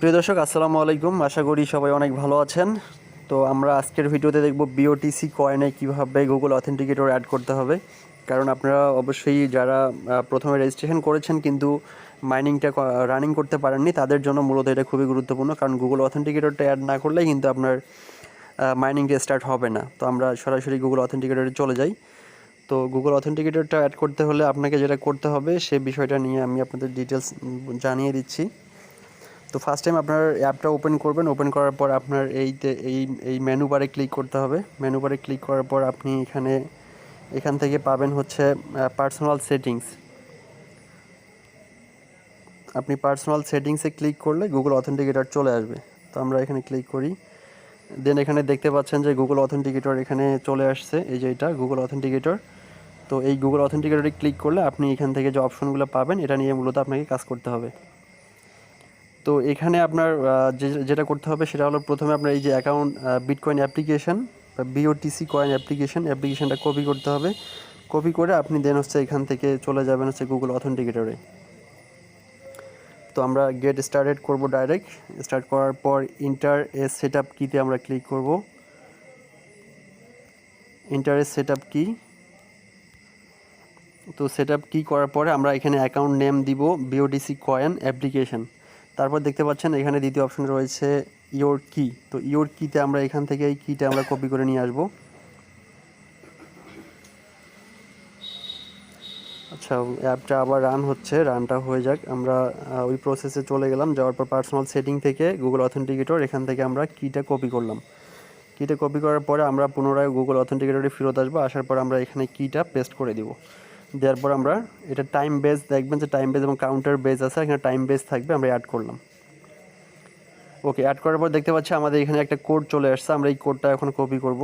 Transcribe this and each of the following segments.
প্রিয় দর্শক আসসালামু আলাইকুম, আশা করি সবাই অনেক ভালো আছেন। তো আমরা আজকের ভিডিওতে দেখব বিওটিসি কয়েনে কীভাবে গুগল অথেন্টিকেটর অ্যাড করতে হবে। কারণ আপনারা অবশ্যই যারা প্রথমে রেজিস্ট্রেশন করেছেন কিন্তু মাইনিংটা রানিং করতে পারেননি, তাদের জন্য মূলত এটা খুবই গুরুত্বপূর্ণ। কারণ গুগল অথেন্টিকেটরটা অ্যাড না করলে কিন্তু আপনার মাইনিংটা স্টার্ট হবে না। তো আমরা সরাসরি গুগল অথেন্টিকেটরে চলে যাই। তো গুগল অথেন্টিকেটরটা অ্যাড করতে হলে আপনাকে যেটা করতে হবে সে বিষয়টা নিয়ে আমি আপনাদের ডিটেলস জানিয়ে দিচ্ছি। তো ফার্স্ট টাইম আপনার অ্যাপটা ওপেন করবেন। ওপেন করার পর আপনার এই মেনু বারে ক্লিক করতে হবে। মেনু বারে ক্লিক করার পর আপনি এখান থেকে পাবেন হচ্ছে পার্সোনাল সেটিংস। আপনি পার্সোনাল সেটিংসে ক্লিক করলে গুগল অথেন্টিকেটর চলে আসবে। তো আমরা এখানে ক্লিক করি। দেন এখানে দেখতে পাচ্ছেন যে গুগল অথেন্টিকেটর এখানে চলে আসছে, এই যে এটা গুগল অথেন্টিকেটর। তো এই গুগল অথেন্টিকেটরে ক্লিক করলে আপনি এখান থেকে যে অপশনগুলো পাবেন এটা নিয়ে মূলত আপনাকে কাজ করতে হবে। তো এখানে আপনার যেটা করতে হবে সেটা হলো, প্রথমে আপনার এই যে অ্যাকাউন্ট বিটকয়েন অ্যাপ্লিকেশন বা বিওটিসি কয়েন অ্যাপ্লিকেশনটা কপি করতে হবে। কপি করে আপনি দেন হচ্ছে এখান থেকে চলে যাবেন হচ্ছে গুগল অথেন্টিকেটরে। তো আমরা গেট স্টার্টেড করব। ডাইরেক্ট স্টার্ট করার পর ইন্টার এ সেটআপ কিতে আমরা ক্লিক করব। ইন্টার এ সেটআপ কি। তো সেটআপ কি করার পরে আমরা এখানে অ্যাকাউন্ট নেম দিব বিওটিসি কয়েন অ্যাপ্লিকেশন। তারপর দেখতে পাচ্ছেন এখানে দ্বিতীয় অপশন রয়েছে ইওর কি। তো ইওর কিতে আমরা এখান থেকে এই কিটা আমরা কপি করে নিয়ে আসব। আচ্ছা, অ্যাপটা আবার রান হচ্ছে, রানটা হয়ে যাক। আমরা ওই প্রসেসে চলে গেলাম। যাওয়ার পর পার্সোনাল সেটিং থেকে গুগল অথেন্টিকেটর, এখান থেকে আমরা কিটা কপি করলাম। কিটা কপি করার পরে আমরা পুনরায় গুগল অথেন্টিকেটরে ফেরত আসবো। আসার পর আমরা এখানে কিটা পেস্ট করে দিব। দেওয়ার পর আমরা এটা টাইম বেস, দেখবেন যে টাইম বেস এবং কাউন্টার বেস আছে, এখানে টাইম বেস থাকবে, আমরা অ্যাড করলাম। ওকে, অ্যাড করার পর দেখতে পাচ্ছি আমাদের এখানে একটা কোড চলে আসছে। আমরা এই কোডটা এখন কপি করব।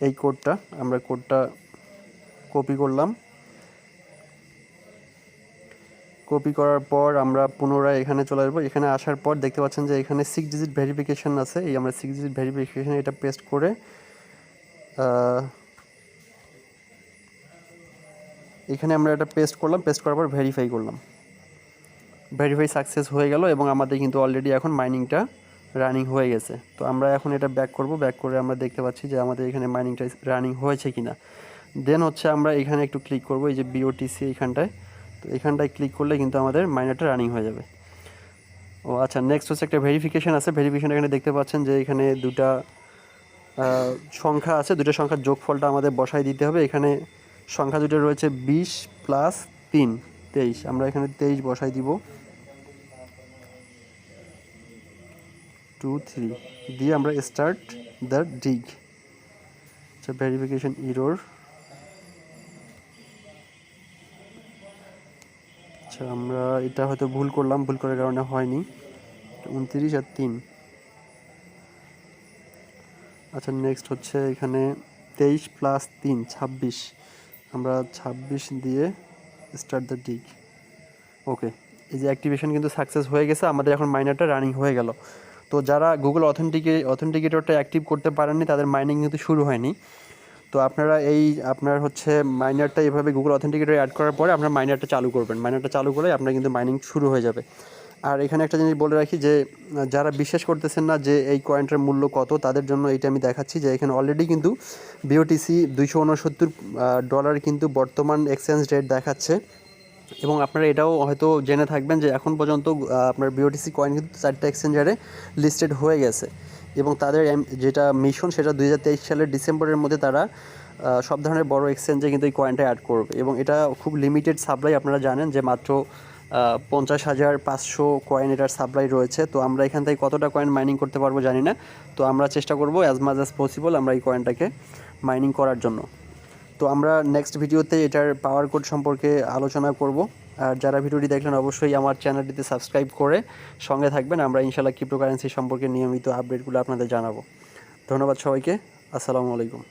এই কোডটা কপি করলাম। কপি করার পর আমরা পুনরায় এখানে চলে আসবো। এখানে আসার পর দেখতে পাচ্ছেন যে এখানে 6 ডিজিট ভেরিফিকেশান আছে। এই আমরা 6 ডিজিট ভেরিফিকেশান এটা পেস্ট করে এখানে আমরা এটা পেস্ট করলাম। পেস্ট করার পর ভেরিফাই করলাম। ভেরিফাই সাকসেস হয়ে গেল এবং আমাদের কিন্তু অলরেডি এখন মাইনিংটা রানিং হয়ে গেছে। তো আমরা এখন এটা ব্যাক করব। ব্যাক করে আমরা দেখতে পাচ্ছি যে আমাদের এখানে মাইনিংটা রানিং হয়েছে কিনা। দেন হচ্ছে আমরা এখানে একটু ক্লিক করব, এই যে বিওটিসি এইখানটায়। তো এখানটায় ক্লিক করলে কিন্তু আমাদের মাইনারটা রানিং হয়ে যাবে। ও আচ্ছা, নেক্সট হচ্ছে একটা ভেরিফিকেশান আছে। ভেরিফিকেশান এখানে দেখতে পাচ্ছেন যে এখানে দুটা সংখ্যা আছে। দুটো সংখ্যার যোগফলটা আমাদের বসাই দিতে হবে। এখানে সংখ্যা দুটো রয়েছে 20 + 3 23। আমরা এখানে 23 বসাই দিব। 2 3 দিয়ে আমরা স্টার্ট দ্য ডিগ। আচ্ছা, ভেরিফিকেশন ইরর। আচ্ছা, আমরা এটা হয়তো ভুল করলাম, ভুল করার কারণে হয়নি। 29 আর 3। আচ্ছা, নেক্সট হচ্ছে এখানে 23 + 3 26। আমরা 26 দিয়ে স্টার্ট দ্য ডিগ। ওকে, এই যে অ্যাক্টিভেশন কিন্তু সাকসেস হয়ে গেছে। আমাদের এখন মাইনারটা রানিং হয়ে গেল। তো যারা গুগল অথেন্টিকেটরটা অ্যাক্টিভ করতে পারেননি তাদের মাইনিং কিন্তু শুরু হয়নি। তো আপনারা আপনার হচ্ছে মাইনারটা এভাবে গুগল অথেন্টিকেটর অ্যাড করার পরে আপনার মাইনারটা চালু করবেন। মাইনারটা চালু করে আপনার কিন্তু মাইনিং শুরু হয়ে যাবে। আর এখানে একটা জিনিস বলে রাখি যে যারা বিশ্বাস করতেছেন না যে এই কয়েনটার মূল্য কত, তাদের জন্য এইটা আমি দেখাচ্ছি যে এখানে অলরেডি কিন্তু বিওটিসি $269 কিন্তু বর্তমান এক্সচেঞ্জ রেট দেখাচ্ছে। এবং আপনারা এটাও হয়তো জেনে থাকবেন যে এখন পর্যন্ত আপনার বিওটিসি কয়েন কিন্তু 4টা এক্সচেঞ্জারে লিস্টেড হয়ে গেছে। এবং তাদের যেটা মিশন সেটা 2023 সালের ডিসেম্বরের মধ্যে তারা সব ধরনের বড় এক্সচেঞ্জে কিন্তু এই কয়েনটা অ্যাড করবে। এবং এটা খুব লিমিটেড সাপ্লাই। আপনারা জানেন যে মাত্র 50,500 কয়েন এটার সাপ্লাই রয়েছে। তো আমরা এখান থেকে কতটা কয়েন মাইনিং করতে পারবো জানি না। তো আমরা চেষ্টা করব অ্যাজ মাচ অ্যাজ পসিবল আমরা এই কয়েনটাকে মাইনিং করার জন্য। তো আমরা নেক্সট ভিডিওতে এটার পাওয়ার কোড সম্পর্কে আলোচনা করব। আর যারা ভিডিওটি দেখলেন অবশ্যই আমার চ্যানেলটিতে সাবস্ক্রাইব করে সঙ্গে থাকবেন। আমরা ইনশাআল্লাহ ক্রিপ্টোকারেন্সি সম্পর্কে নিয়মিত আপডেটগুলো আপনাদের জানাবো। ধন্যবাদ সবাইকে। আসসালামু আলাইকুম।